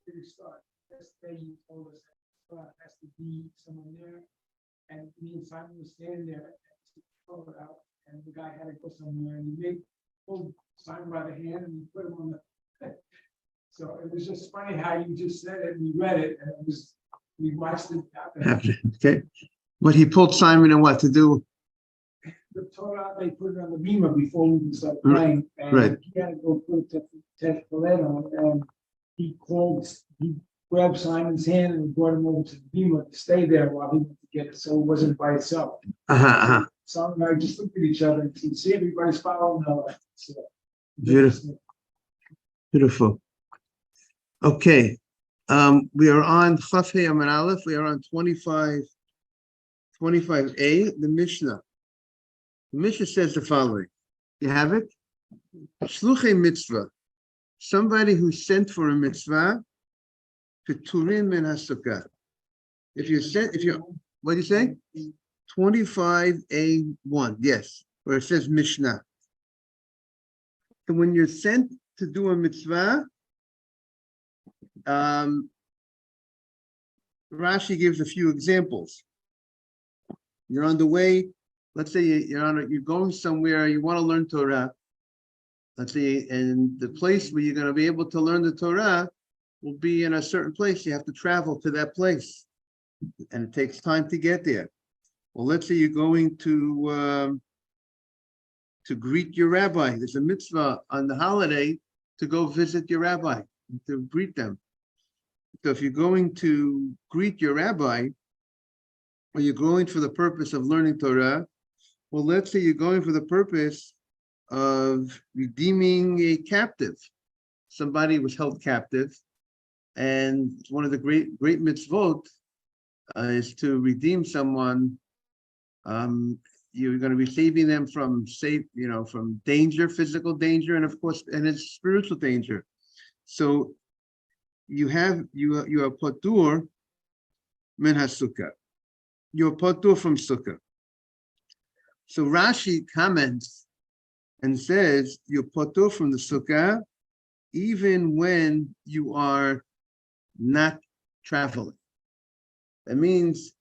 did it start? Yesterday you told us that has to be someone there, and me and Simon was standing there and he pulled it out, and the guy had to go somewhere, and he pulled Simon by the hand and he put him on the. So it was just funny how you just said it and you read it, and we watched it happen. Okay. But he pulled Simon and what to do? The Torah, they put it on the beamer before we started praying, and Right. he had to go put the Tefillin on, and he grabbed Simon's hand and brought him over to the beamer to stay there while he went to get it, so it wasn't by itself. Simon and I just looked at each other and said, see, everybody's following the. So, Beautiful. Beautiful. Okay. We are on Chaf Hei Amud Aleph. We are on 25A, the Mishnah. The Mishnah says the following. You have it? Shluchei mitzvah. Somebody who sent for a mitzvah, Peturim min HaSukkah. What do you say? 25A1, yes, where it says Mishnah. So when you're sent to do a mitzvah, Rashi gives a few examples. You're on the way, let's say you're going somewhere, you want to learn Torah. Let's say, and the place where you're going to be able to learn the Torah will be in a certain place. You have to travel to that place, and it takes time to get there. Well, let's say you're going to greet your rabbi. There's a mitzvah on the holiday to go visit your rabbi, to greet them. So if you're going to greet your rabbi, or you're going for the purpose of learning Torah, well, let's say you're going for the purpose of redeeming a captive. Somebody was held captive, and one of the great mitzvot is to redeem someone. You're going to be saving them from from danger, physical danger, and of course, and it's spiritual danger. So you are patur min HaSukkah. You're patur from Sukkah. So Rashi comments and says you're patur from the Sukkah even when you are not traveling. That means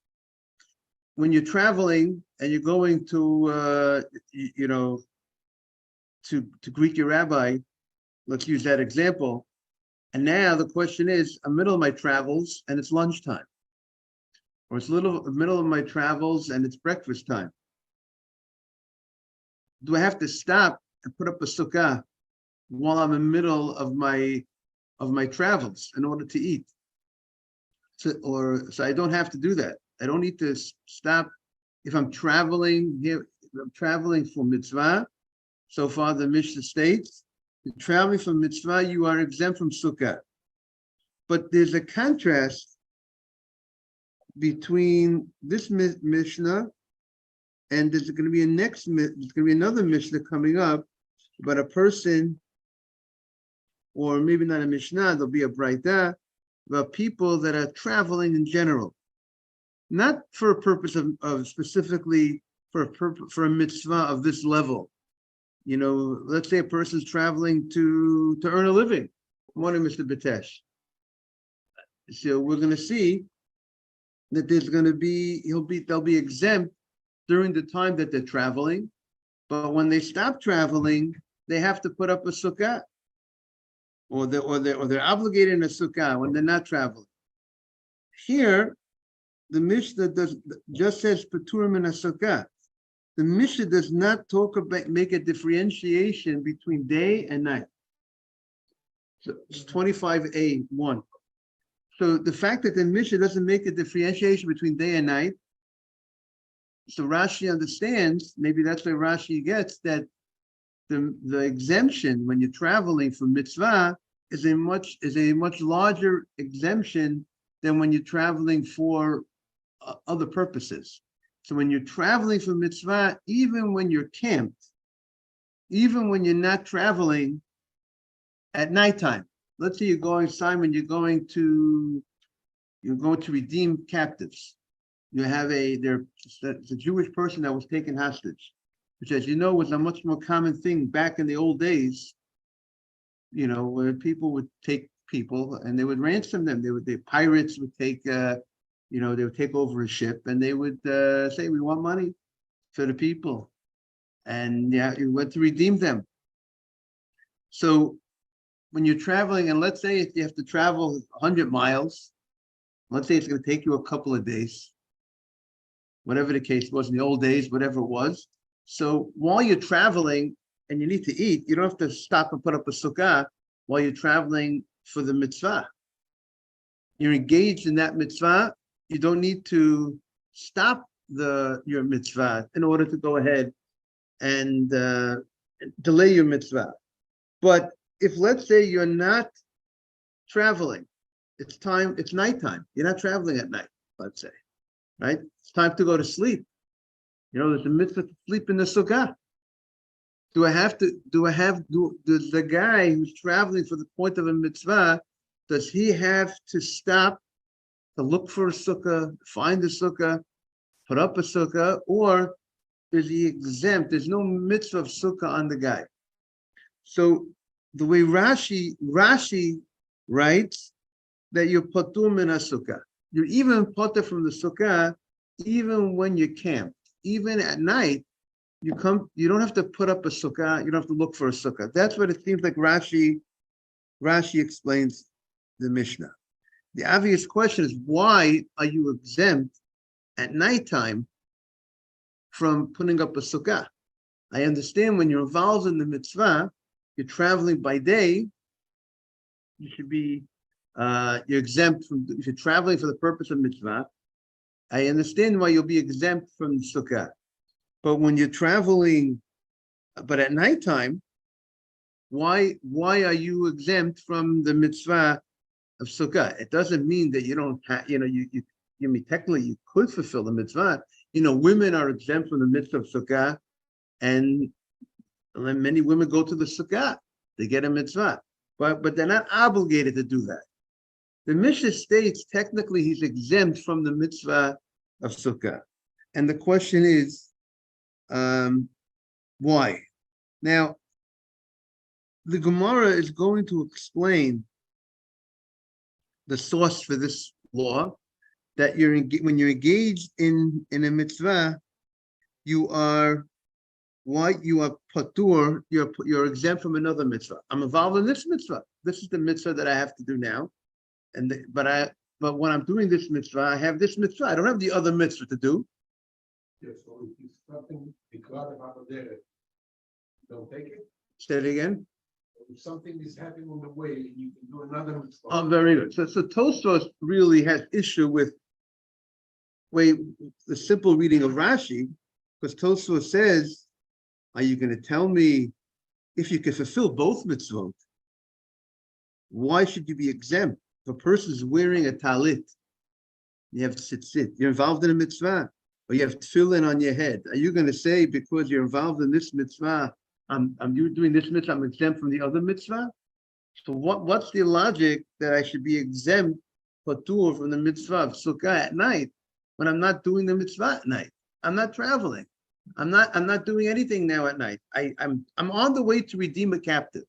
when you're traveling and you're going to to greet your rabbi, let's use that example. And now the question is, I'm middle of my travels and it's lunchtime, or it's middle of my travels and it's breakfast time. Do I have to stop and put up a sukkah while I'm in the middle of my travels in order to eat? So I don't have to do that. I don't need to stop if I'm traveling here. If I'm traveling for mitzvah. So far, the Mishnah states, you're traveling from mitzvah, you are exempt from sukkah. But there's a contrast between this Mishnah and there's going to be there's going to be another Mishnah coming up about a person, or maybe not a Mishnah, there'll be a Braita about people that are traveling in general, not for a purpose of specifically for a mitzvah of this level. Let's say a person's traveling to earn a living. Morning, Mr. Bitesh. So we're going to see that there's going to be they'll be exempt during the time that they're traveling, but when they stop traveling, they have to put up a sukkah, or they're obligated in a sukkah when they're not traveling. Here, the Mishnah just says Peturim in a sukkah. The Mishnah does not make a differentiation between day and night. So it's 25A1. So the fact that the Mishnah doesn't make a differentiation between day and night, so Rashi understands, maybe that's where Rashi gets that the exemption when you're traveling for mitzvah is a much larger exemption than when you're traveling for other purposes. So when you're traveling for mitzvah, even when you're camped, even when you're not traveling at nighttime, let's say you're going to redeem captives. You have there's a Jewish person that was taken hostage, which, as you know, was a much more common thing back in the old days, where people would take people and they would ransom them. The pirates would take, they would take over a ship and they would say, we want money for the people. And yeah, you went to redeem them. So when you're traveling, and let's say if you have to travel 100 miles, let's say it's going to take you a couple of days, whatever the case was in the old days, whatever it was. So while you're traveling and you need to eat, you don't have to stop and put up a sukkah while you're traveling for the mitzvah. You're engaged in that mitzvah. You don't need to stop your mitzvah in order to go ahead and delay your mitzvah. But if let's say you're not traveling, it's nighttime. You're not traveling at night, let's say, right? It's time to go to sleep. There's a mitzvah to sleep in the sukkah. Does the guy who's traveling for the point of a mitzvah, does he have to stop to look for a sukkah, find a sukkah, put up a sukkah, or is he exempt? There's no mitzvah of sukkah on the guy. So the way Rashi writes that you're patur min sukkah. You're even patur from the sukkah, even when you camp, even at night. You don't have to put up a sukkah. You don't have to look for a sukkah. That's what it seems like Rashi explains the Mishnah. The obvious question is, why are you exempt at nighttime from putting up a sukkah? I understand when you're involved in the mitzvah, you're traveling by day, you should be, you're exempt from, if you're traveling for the purpose of mitzvah, I understand why you'll be exempt from the sukkah. But when you're traveling, but at nighttime, why are you exempt from the mitzvah of sukkah? It doesn't mean that you don't have, technically you could fulfill the mitzvah. Women are exempt from the mitzvah of sukkah, and many women go to the sukkah. They get a mitzvah, but they're not obligated to do that. The Mishnah states technically he's exempt from the mitzvah of sukkah, and the question is, why? Now, the Gemara is going to explain the source for this law, that when you're engaged in a mitzvah, you are patur, you're exempt from another mitzvah. I'm involved in this mitzvah. This is the mitzvah that I have to do now, but when I'm doing this mitzvah, I have this mitzvah. I don't have the other mitzvah to do. Yes, so if it's something declared about there, don't take it. Say it again. If something is happening on the way, you can do another mitzvah. Oh, very good. So Tosfos really has issue with the simple reading of Rashi, because Tosfos says, are you going to tell me if you can fulfill both mitzvot, why should you be exempt? If a person is wearing a talit, you have tzitzit, you're involved in a mitzvah, or you have tefillin on your head. Are you going to say because you're involved in this mitzvah, you're doing this mitzvah, I'm exempt from the other mitzvah? So what's the logic that I should be exempt patur from the mitzvah of sukkah at night when I'm not doing the mitzvah at night? I'm not traveling. I'm not doing anything now at night. I'm on the way to redeem a captive.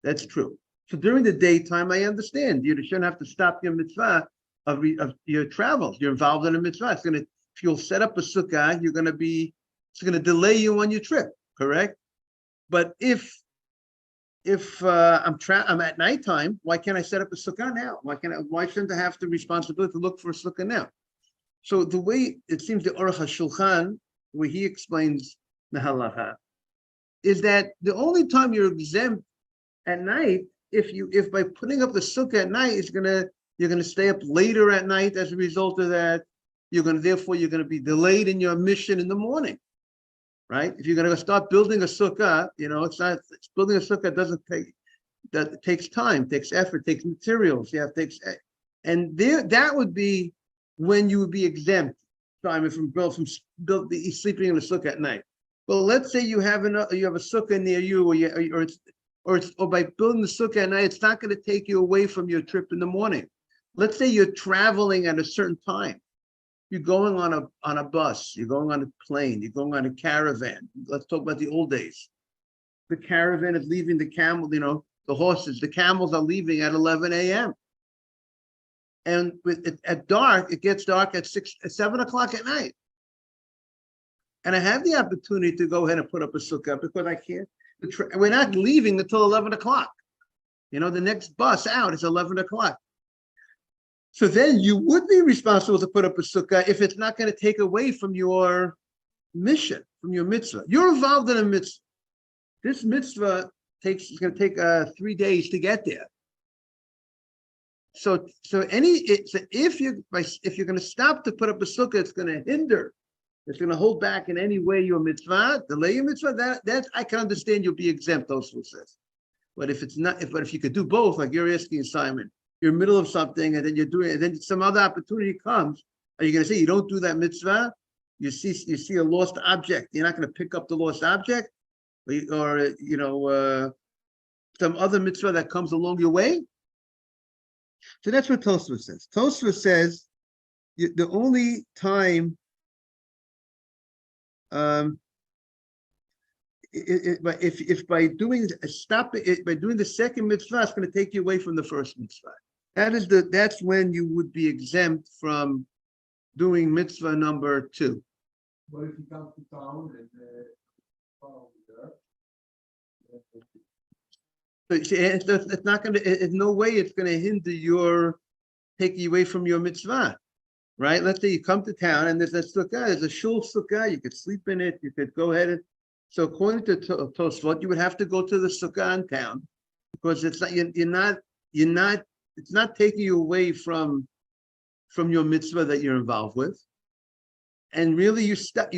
That's true. So during the daytime, I understand you shouldn't have to stop your mitzvah of your travels. You're involved in a mitzvah. If you'll set up a sukkah, it's going to delay you on your trip, correct? But if I'm at nighttime, why can't I set up a sukkah now? Why shouldn't I have the responsibility to look for a sukkah now? So the way it seems the Aruch HaShulchan, where he explains the halacha, is that the only time you're exempt at night, if by putting up the sukkah at night, you're gonna stay up later at night as a result of that. You're gonna be delayed in your mission in the morning, right? If you're gonna start building a sukkah, building a sukkah that takes time, takes effort, takes materials. That would be when you would be exempt, Simon, from sleeping in a sukkah at night. Well, let's say you have a sukkah near you, or by building the sukkah at night, it's not going to take you away from your trip in the morning. Let's say you're traveling at a certain time. You're going on a bus, you're going on a plane, you're going on a caravan. Let's talk about the old days. The caravan is leaving the camel, the horses, the camels are leaving at 11 a.m. And at dark, it gets dark at 7 o'clock at night. And I have the opportunity to go ahead and put up a sukkah because I can't. We're not leaving until 11 o'clock. You know, the next bus out is 11 o'clock. So then you would be responsible to put up a sukkah if it's not going to take away from your mission, from your mitzvah. You're involved in a mitzvah. This mitzvah it's going to take 3 days to get there. So if you're going to stop to put up a sukkah, it's going to hinder. It's going to hold back in any way your mitzvah, delay your mitzvah. That I can understand. You'll be exempt. Tosfos says, but if it's not, if you could do both, like you're asking Simon, you're in the middle of something and then you're doing it, and then some other opportunity comes. Are you going to say you don't do that mitzvah? You see a lost object. You're not going to pick up the lost object, or some other mitzvah that comes along your way. So that's what Tosfos says. Tosfos says the only time. If by doing the second mitzvah, it's going to take you away from the first mitzvah. That's when you would be exempt from doing mitzvah number 2. What if you come to town and follow there? So it's not going to. In no way it's going to hinder take you away from your mitzvah, right? Let's say you come to town and there's a sukkah, there's a shul sukkah. You could sleep in it. You could go ahead and. So according to Tosfot, you would have to go to the sukkah in town because it's not. You're not. It's not taking you away from your mitzvah that you're involved with. And really, you stopped.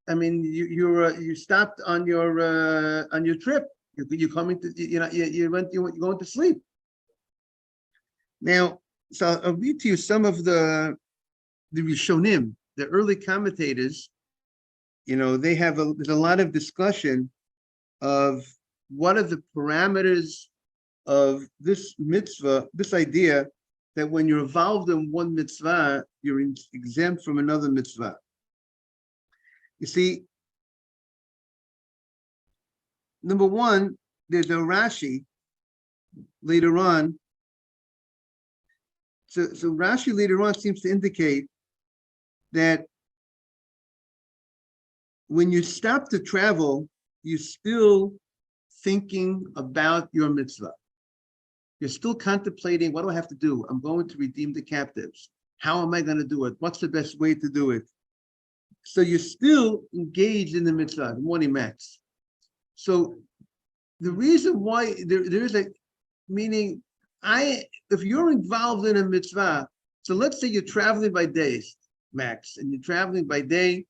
I mean, you stopped on your trip. You're coming to, you're going to sleep. Now, so I'll read to you some of the Rishonim, the early commentators. There's a lot of discussion of what are the parameters of this mitzvah, this idea that when you're involved in one mitzvah, you're exempt from another mitzvah. You see, number one, there's a Rashi later on. So Rashi later on seems to indicate that when you stop to travel, you're still thinking about your mitzvah. You're still contemplating, what do I have to do? I'm going to redeem the captives. How am I going to do it? What's the best way to do it? So you're still engaged in the mitzvah. Good morning, Max. So the reason why there is a meaning, if you're involved in a mitzvah, so let's say you're traveling by days, Max, and you're traveling by day,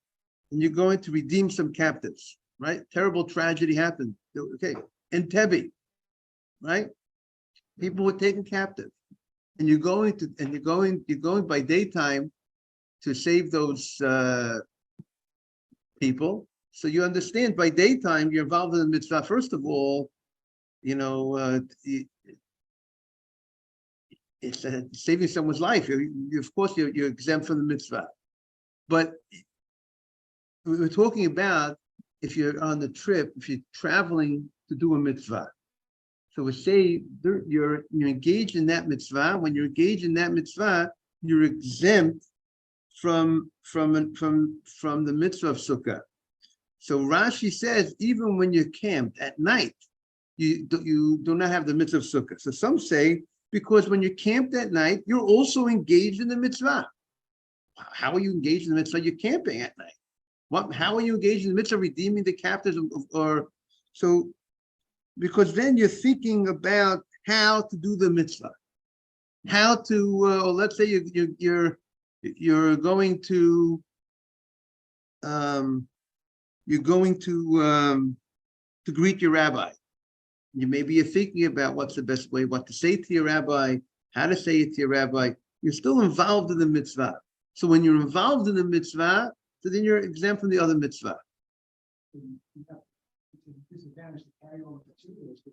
and you're going to redeem some captives, right? Terrible tragedy happened. Okay, in Tebi, right? People were taken captive, and you're going by daytime to save those people. So you understand by daytime you're involved in the mitzvah. First of all, it's saving someone's life. Of course, you're exempt from the mitzvah. But we're talking about if you're on the trip, if you're traveling to do a mitzvah. So we say you're engaged in that mitzvah. When you're engaged in that mitzvah, you're exempt from the mitzvah of Sukkah. So Rashi says even when you're camped at night, you do not have the mitzvah of Sukkah. So some say because when you're camped at night, you're also engaged in the mitzvah. How are you engaged in the mitzvah? You're camping at night. How are you engaged in the mitzvah, redeeming the captives, or so? Because then you're thinking about how to do the mitzvah, how to. Let's say you're going to greet your rabbi. Maybe you're thinking about what's the best way, what to say to your rabbi, how to say it to your rabbi. You're still involved in the mitzvah. So when you're involved in the mitzvah, so then you're exempt from the other mitzvah.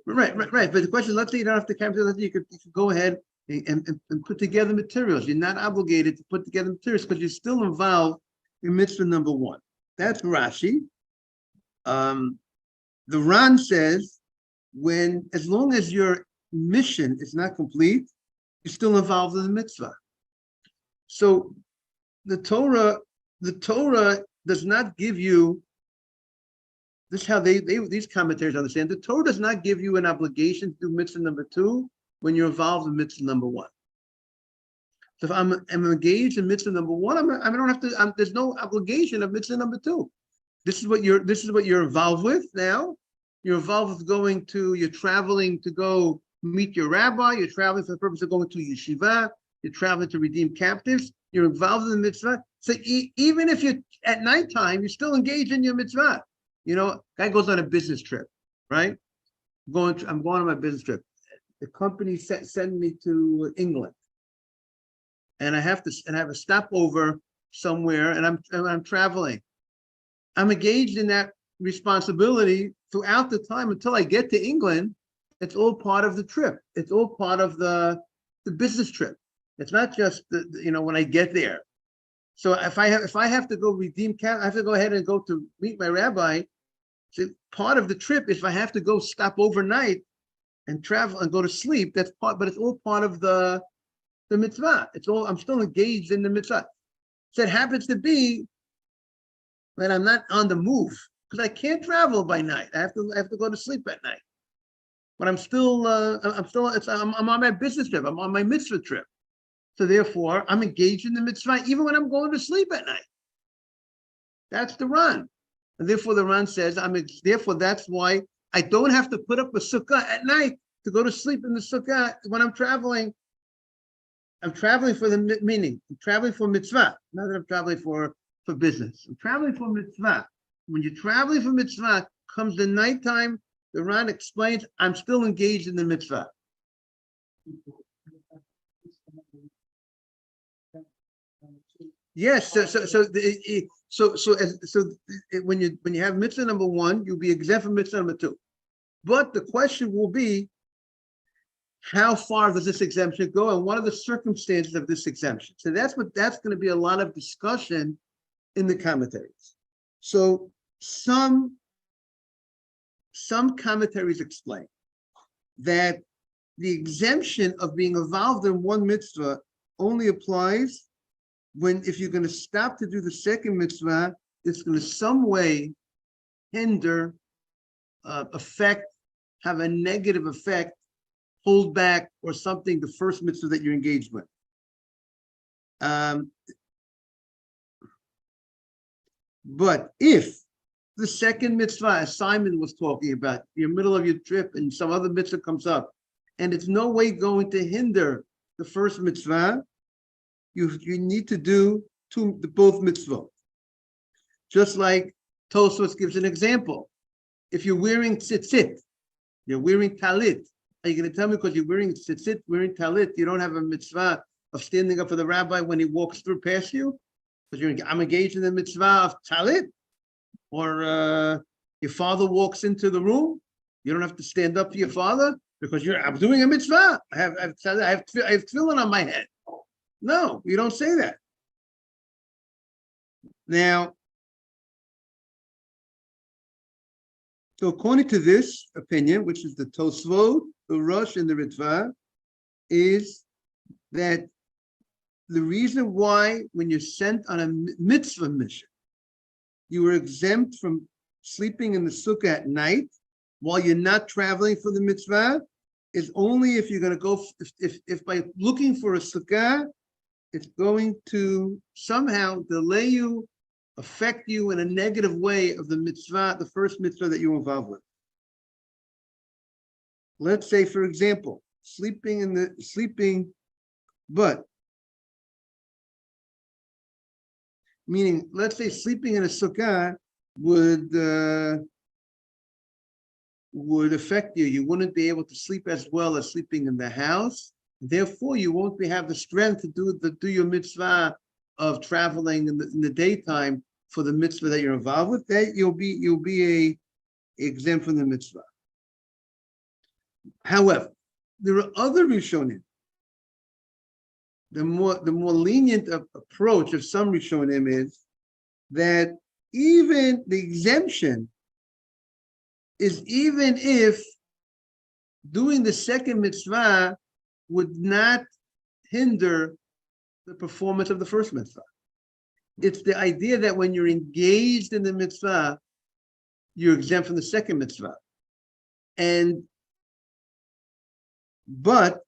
Right. But the question, let's say you don't have to carry, you could go ahead and put together materials. You're not obligated to put together materials because you're still involved in mitzvah number 1. That's Rashi. The Ran says as long as your mission is not complete, you're still involved in the mitzvah. So the Torah does not give you, this is how these commentators understand, the Torah does not give you an obligation to do mitzvah number 2 when you're involved in mitzvah number 1. So if I'm engaged in mitzvah number 1, I don't have to, there's no obligation of mitzvah number 2. This is what you're involved with now. You're involved with you're traveling to go meet your rabbi, you're traveling for the purpose of going to yeshiva, you're traveling to redeem captives, you're involved in the mitzvah. So even if you're at nighttime, you're still engaged in your mitzvah. Guy goes on a business trip, right? I'm going on my business trip. The company send me to England, and I have a stopover somewhere, and I'm traveling. I'm engaged in that responsibility throughout the time until I get to England. It's all part of the trip. It's all part of the business trip. It's not just when I get there. So if I have to go redeem cap, I have to go ahead and go to meet my rabbi. So part of the trip is if I have to go stop overnight and travel and go to sleep, that's part, but it's all part of the mitzvah. I'm still engaged in the mitzvah. So it happens to be that I'm not on the move because I can't travel by night. I have to go to sleep at night. But I'm on my business trip. I'm on my mitzvah trip. So therefore, I'm engaged in the mitzvah even when I'm going to sleep at night. That's the Ran. And therefore, the Ran says, therefore, that's why I don't have to put up a sukkah at night to go to sleep in the sukkah when I'm traveling. I'm traveling for the meaning. I'm traveling for mitzvah, not that I'm traveling for business. I'm traveling for mitzvah. When you're traveling for mitzvah, comes the nighttime, the Ran explains, I'm still engaged in the mitzvah. Yes, when you have mitzvah number 1, you'll be exempt from mitzvah number 2. But the question will be, how far does this exemption go, and what are the circumstances of this exemption? So that's going to be a lot of discussion in the commentaries. So some commentaries explain that the exemption of being involved in one mitzvah only applies if you're going to stop to do the second mitzvah, it's going to some way hinder, affect, have a negative effect, hold back, or something, the first mitzvah that you're engaged with. But if the second mitzvah, as Simon was talking about, you're in the middle of your trip and some other mitzvah comes up, and it's no way going to hinder the first mitzvah, you need to do both mitzvot. Just like Tosfos gives an example. If you're wearing tzitzit, you're wearing talit, are you going to tell me because you're wearing tzitzit, wearing talit, you don't have a mitzvah of standing up for the rabbi when he walks through past you? Because I'm engaged in the mitzvah of talit? Or your father walks into the room, you don't have to stand up for your father because I'm doing a mitzvah. I have tefillin on my head. No, you don't say that. Now, so according to this opinion, which is the Tosfot, the Rosh, and the Ritva, is that the reason why when you're sent on a mitzvah mission, you were exempt from sleeping in the sukkah at night while you're not traveling for the mitzvah is only if you're going to go, if by looking for a sukkah, it's going to somehow delay you, affect you in a negative way of the mitzvah, the first mitzvah that you're involved with. Let's say, for example, meaning, let's say sleeping in a sukkah would affect you. You wouldn't be able to sleep as well as sleeping in the house. Therefore, you won't have the strength to do your mitzvah of traveling in the daytime for the mitzvah that you're involved with. That you'll be exempt from the mitzvah. However, there are other Rishonim. The more lenient approach of some Rishonim is that even the exemption is even if doing the second mitzvah would not hinder the performance of the first mitzvah. It's the idea that when you're engaged in the mitzvah, you're exempt from the second mitzvah. But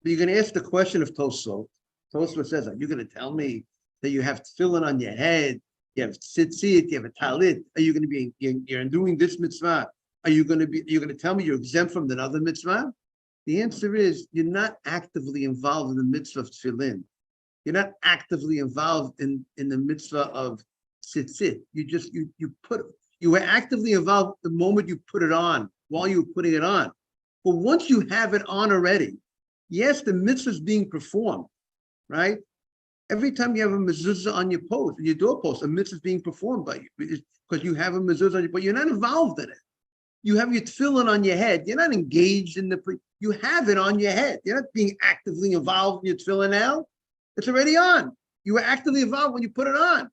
you're going to ask the question of Tosfot. Tosfot says, are you going to tell me that you have tefillin on your head, you have tzitzit, you have a talit? Are you going to be, you're doing this mitzvah? You're going to tell me you're exempt from another mitzvah? The answer is, you're not actively involved in the mitzvah of tefillin. You're not actively involved in the mitzvah of tzitzit. You were actively involved the moment you put it on, while you were putting it on. But once you have it on already, yes, the mitzvah is being performed, right? Every time you have a mezuzah on your post, your doorpost, a mitzvah is being performed by you because you have a mezuzah on your post. You're not involved in it. You have your tefillin on your head. You're not engaged in you have it on your head. You're not being actively involved in your tefillin now. It's already on. You were actively involved when you put it on.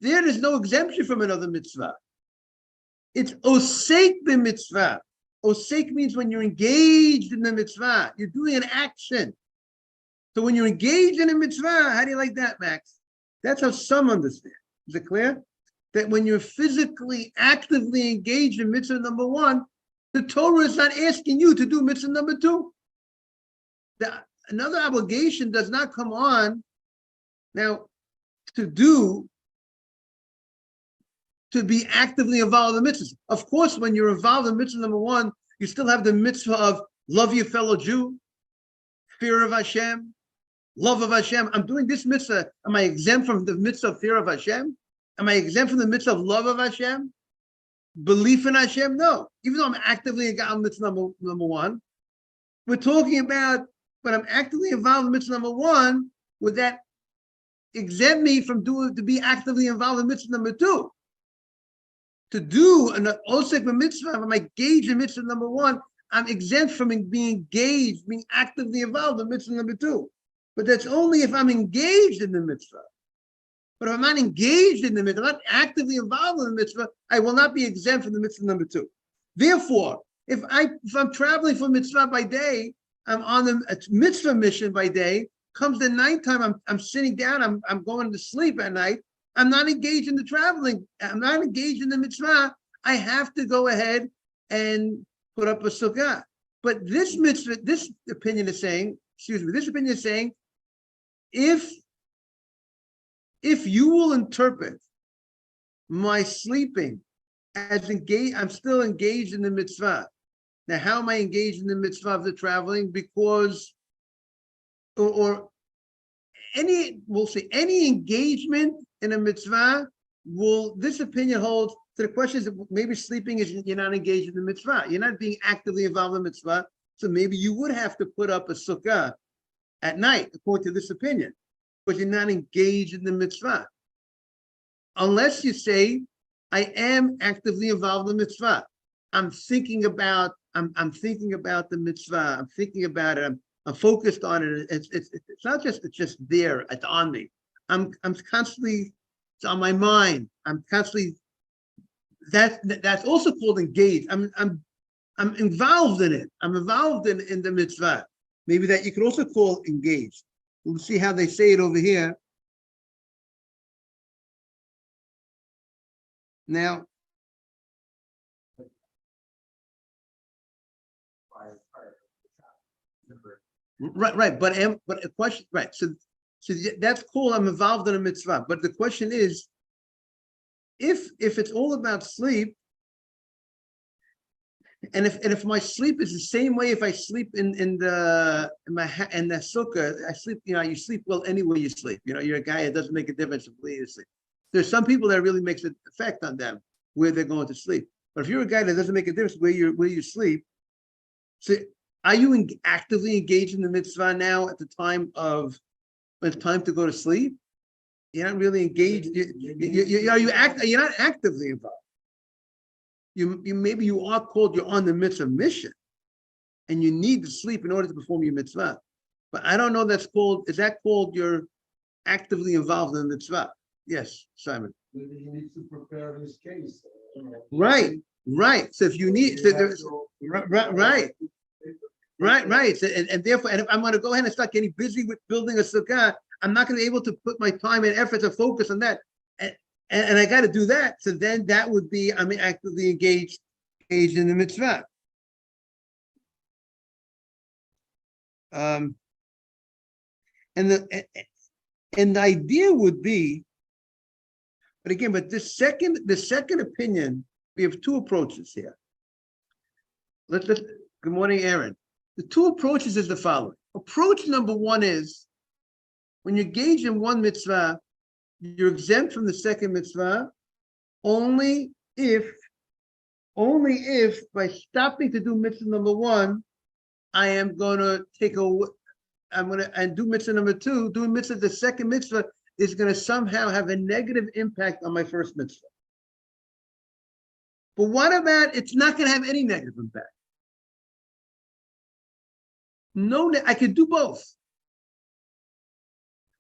There's no exemption from another mitzvah. It's osek the mitzvah. Osek means when you're engaged in the mitzvah, you're doing an action. So when you're engaged in a mitzvah, how do you like that, Max? That's how some understand. Is it clear? That when you're physically, actively engaged in mitzvah number one, the Torah is not asking you to do mitzvah number two. Another obligation does not come on now to be actively involved in the mitzvahs. Of course, when you're involved in mitzvah number one, you still have the mitzvah of love your fellow Jew, fear of Hashem, love of Hashem. I'm doing this mitzvah. Am I exempt from the mitzvah of fear of Hashem? Am I exempt from the mitzvah of love of Hashem? Belief in Hashem? No. Even though I'm actively involved in mitzvah number one, we're talking about when I'm actively involved in mitzvah number one, would that exempt me from to be actively involved in mitzvah number two? To do an osek mitzvah, if I'm engaged in mitzvah number one, I'm exempt from being engaged, being actively involved in mitzvah number two. But that's only if I'm engaged in the mitzvah. But if I'm not engaged in the mitzvah, I'm not actively involved in the mitzvah, I will not be exempt from the mitzvah number two. Therefore, if I'm traveling for mitzvah by day, I'm on the mitzvah mission by day, comes the nighttime, I'm sitting down, I'm going to sleep at night, I'm not engaged in the traveling, I'm not engaged in the mitzvah, I have to go ahead and put up a sukkah. But this mitzvah, this opinion is saying, if you will interpret my sleeping as engaged, I'm still engaged in the mitzvah. Now, how am I engaged in the mitzvah of the traveling? Because, we'll say any engagement in a mitzvah this opinion holds. So the question is, maybe sleeping is you're not engaged in the mitzvah. You're not being actively involved in the mitzvah. So maybe you would have to put up a sukkah at night, according to this opinion, but you're not engaged in the mitzvah. Unless you say, I am actively involved in the mitzvah. I'm thinking about the mitzvah. I'm thinking about it. I'm focused on it. It's not just, it's just there. It's on me. I'm constantly, it's on my mind. I'm constantly, that's also called engaged. I'm involved in it. I'm involved in the mitzvah. Maybe that you could also call engaged. We'll see how they say it over here. Now, right, but a question, right? So that's cool. I'm involved in a mitzvah, but the question is, if it's all about sleep, and if my sleep is the same way, if I sleep in the sukkah, I sleep. You sleep well anywhere you sleep. You're a guy. It doesn't make a difference where you sleep. There's some people that really makes an effect on them where they're going to sleep. But if you're a guy that doesn't make a difference where you sleep, so are you actively engaged in the mitzvah now at the time when it's time to go to sleep? You're not really engaged. You're not actively involved. Maybe you are called. You're on the mitzvah mission, and you need to sleep in order to perform your mitzvah. But I don't know. Is that called you're actively involved in the mitzvah? Yes, Simon. Maybe he needs to prepare his case. Right. So if you need, so there's, right. So, and therefore, and if I'm going to go ahead and start getting busy with building a sukkah, I'm not going to be able to put my time and effort to focus on that. And I got to do that. So then that would be, I'm actively engaged in the mitzvah. And the idea would be, but the second opinion, we have two approaches here. Good morning, Aaron. The two approaches is the following. Approach number one is, when you engage in one mitzvah, you're exempt from the second mitzvah only if by stopping to do mitzvah number one, I am going to do mitzvah number two. Doing mitzvah, the second mitzvah, is going to somehow have a negative impact on my first mitzvah. But what about it's not going to have any negative impact? No, I could do both.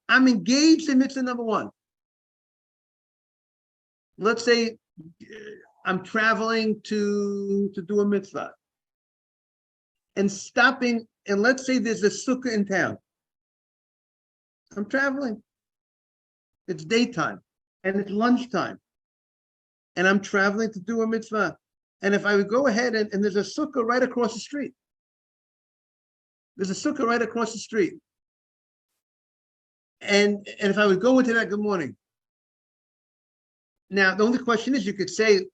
I'm engaged in mitzvah number one. Let's say I'm traveling to do a mitzvah and stopping, and let's say there's a sukkah in town. I'm traveling. It's daytime and it's lunchtime, and I'm traveling to do a mitzvah. And if I would go ahead and there's a sukkah right across the street. There's a sukkah right across the street. And if I would go into that, good morning. Now, the only question is, you could say,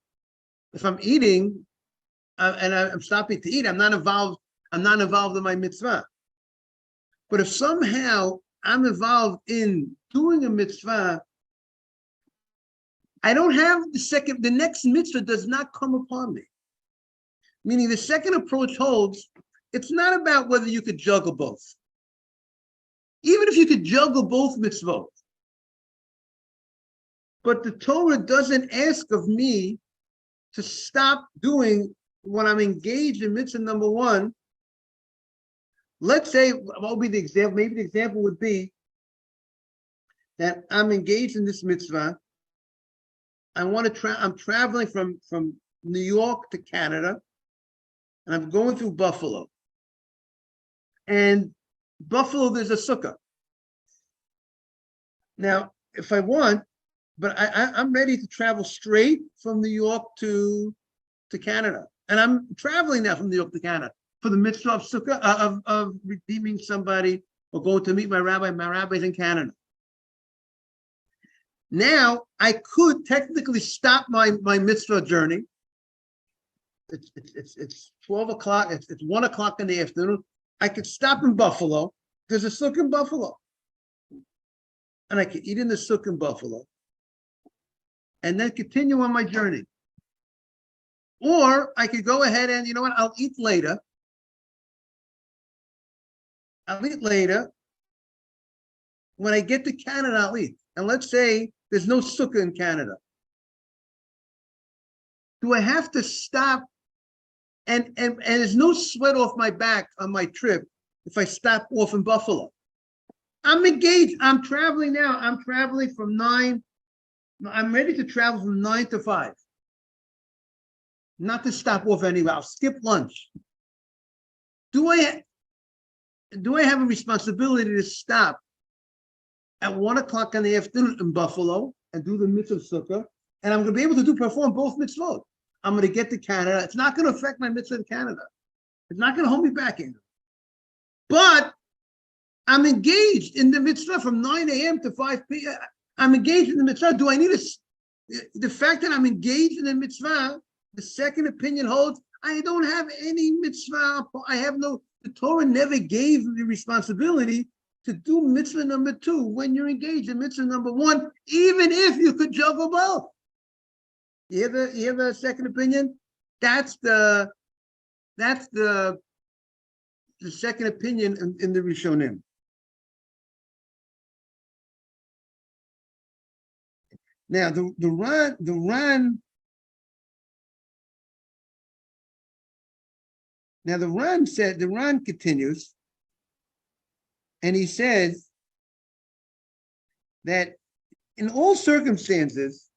if I'm eating and I'm stopping to eat, I'm not involved in my mitzvah. But if somehow I'm involved in doing a mitzvah, I don't have the next mitzvah does not come upon me. Meaning the second approach holds, it's not about whether you could juggle both. Even if you could juggle both mitzvot. But the Torah doesn't ask of me to stop doing when I'm engaged in mitzvah number one. Let's say, what would be the example? Maybe the example would be that I'm engaged in this mitzvah. I'm traveling from New York to Canada, and I'm going through Buffalo. And Buffalo, there's a sukkah. Now, if I want, but I'm ready to travel straight from New York to Canada. And I'm traveling now from New York to Canada for the mitzvah of sukkah, of redeeming somebody or going to meet my rabbi. My rabbi's in Canada. Now, I could technically stop my mitzvah journey. It's 12 o'clock, it's 1 o'clock in the afternoon. I could stop in Buffalo. There's a sukkah in Buffalo. And I could eat in the sukkah in Buffalo and then continue on my journey. Or I could go ahead and, you know what, I'll eat later. When I get to Canada, I'll eat. And let's say there's no sukkah in Canada. Do I have to stop? And there's no sweat off my back on my trip if I stop off in Buffalo. I'm engaged. I'm traveling now. I'm traveling from 9. I'm ready to travel from 9 to 5. Not to stop off anywhere. I'll skip lunch. Do I have a responsibility to stop at 1 o'clock in the afternoon in Buffalo and do the mitzvah sukkah? And I'm going to be able to perform both mitzvot. I'm going to get to Canada. It's not going to affect my mitzvah in Canada. It's not going to hold me back in. But I'm engaged in the mitzvah from 9 a.m. to 5 p.m. I'm engaged in the mitzvah. Do I need the fact that I'm engaged in the mitzvah, the second opinion holds, I don't have any mitzvah. The Torah never gave the responsibility to do mitzvah number 2 when you're engaged in mitzvah number 1, even if you could juggle both. You hear the second opinion? That's the second opinion in the Rishonim. Now the Ran continues, and he says that in all circumstances,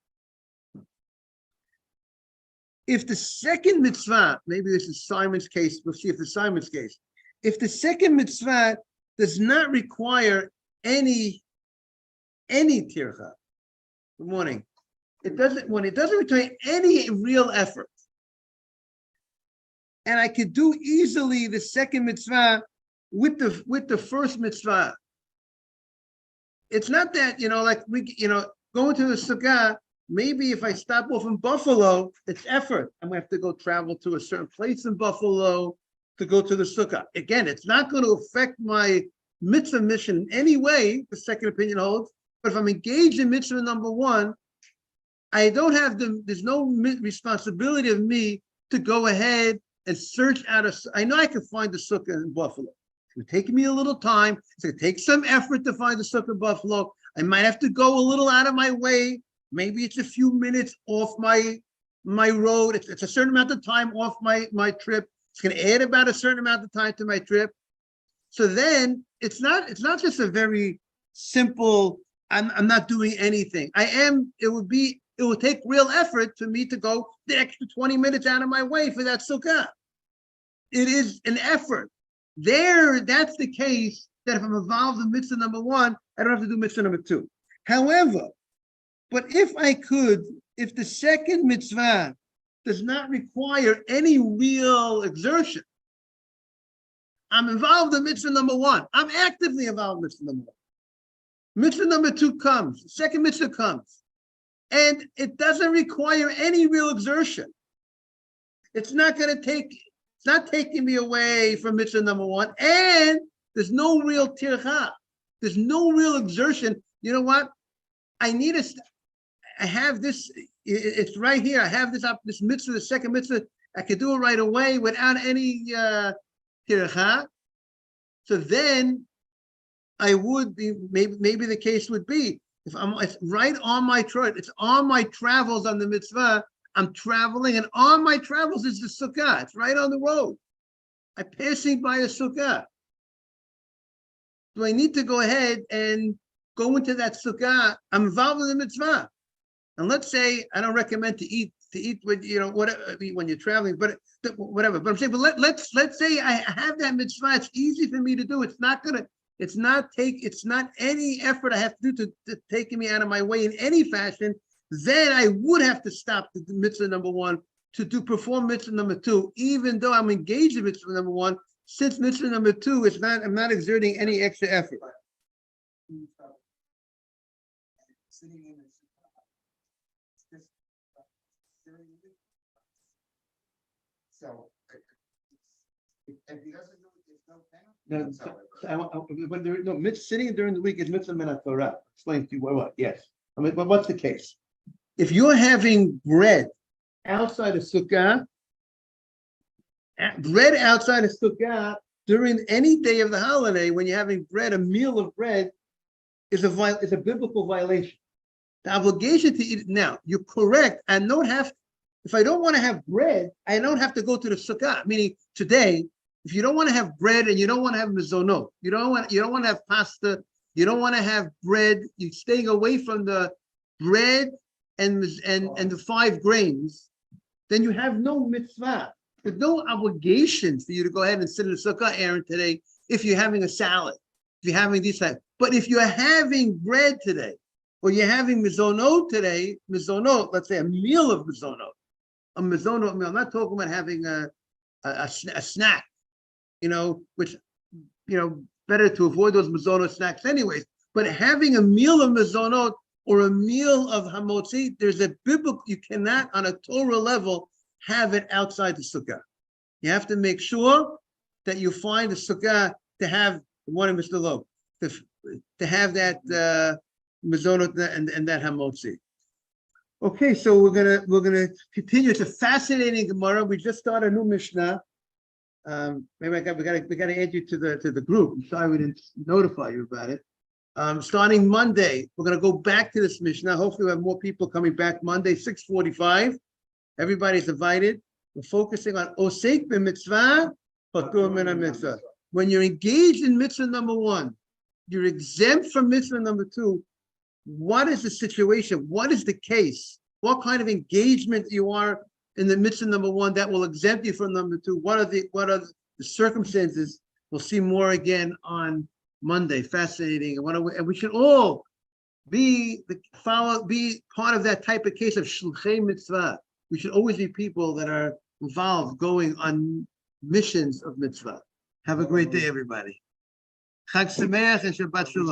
if the second mitzvah, maybe this is Simon's case, we'll see if it's Simon's case. If the second mitzvah does not require any tircha, good morning. When it doesn't require any real effort, and I could do easily the second mitzvah with the first mitzvah. It's not that, like going to the Sukkah, maybe if I stop off in Buffalo, it's effort. I'm gonna have to go travel to a certain place in Buffalo to go to the Sukkah. Again, it's not going to affect my mitzvah mission in any way, the second opinion holds, but if I'm engaged in mitzvah number one, I don't have there's no responsibility of me to go ahead and search out I know I can find the Sukkah in Buffalo. It's going to take me a little time. It's going to take some effort to find the Sukkah in Buffalo. I might have to go a little out of my way. Maybe it's a few minutes off my road. It's a certain amount of time off my trip. It's going to add about a certain amount of time to my trip. So then it's not just a very simple, I'm not doing anything. It will take real effort for me to go the extra 20 minutes out of my way for that Sukkah. It is an effort. That's the case that if I'm involved in mitzvah number one, I don't have to do mitzvah number two. However, but if the second mitzvah does not require any real exertion, I'm involved in mitzvah number one. I'm actively involved in mitzvah number one. Mitzvah number two comes, the second mitzvah comes, and it doesn't require any real exertion. It's not taking me away from mitzvah number one, and there's no real tircha. There's no real exertion. You know what? I have this, it's right here. I have this mitzvah, the second mitzvah. I could do it right away without any tircha. So then I would be, maybe the case would be, it's right on my trip, it's on my travels on the mitzvah, I'm traveling, and on my travels is the Sukkah. It's right on the road. I'm passing by a Sukkah. Do I need to go ahead and go into that Sukkah? I'm involved in the mitzvah. And let's say I don't recommend to eat with whatever when you're traveling, but whatever. But I'm saying, but let's say I have that mitzvah. It's easy for me to do. It's not any effort I have to do to taking me out of my way in any fashion. Then I would have to stop the mitzvah number one to perform mitzvah number two, even though I'm engaged in mitzvah number one. Since mitzvah number two is I'm not exerting any extra effort. So, if he doesn't do it, there's no penalty. Sitting during the week is mitzvah min Torah. Explain to you what? Yes. I mean, but what's the case? If you're having bread outside of Sukkah, during any day of the holiday, when you're having bread, a meal of bread is a biblical violation. The obligation to eat it now. You're correct. I don't have. If I don't want to have bread, I don't have to go to the Sukkah. Meaning today, if you don't want to have bread and you don't want to have mizonot, you don't want to have pasta, you don't want to have bread, you're staying away from the bread and the 5 grains, then you have no mitzvah. There's no obligation for you to go ahead and sit in the Sukkah, Aaron, today, if you're having a salad, if you're having these things. But if you're having bread today, or you're having mizonot today, let's say a meal of mizonot, a mizonot meal, I'm not talking about having a snack, which, better to avoid those mizonot snacks anyways, but having a meal of mizonot or a meal of hamotzi, there's a biblical, you cannot on a Torah level have it outside the Sukkah. You have to make sure that you find the Sukkah to have one of Mr. Lowe, to have that mizonot and that hamotzi. Okay, so we're gonna continue. It's a fascinating Gemara. We just started a new Mishnah. Maybe we gotta add you to the group. I'm sorry we didn't notify you about it. Starting Monday, we're gonna go back to this Mishnah. Hopefully, we have more people coming back Monday, 6:45. Everybody's invited. We're focusing on Osek b'mitzvah, Patur min mitzvah. When you're engaged in mitzvah number one, you're exempt from mitzvah number two. What is the situation? What is the case? What kind of engagement you are in the mitzvah number one that will exempt you from number two? What are the circumstances? We'll see more again on Monday. Fascinating. And we should all be part of that type of case of shluchei mitzvah. We should always be people that are involved going on missions of mitzvah. Have a great day, everybody. Chag Sameach and Shabbat Shalom.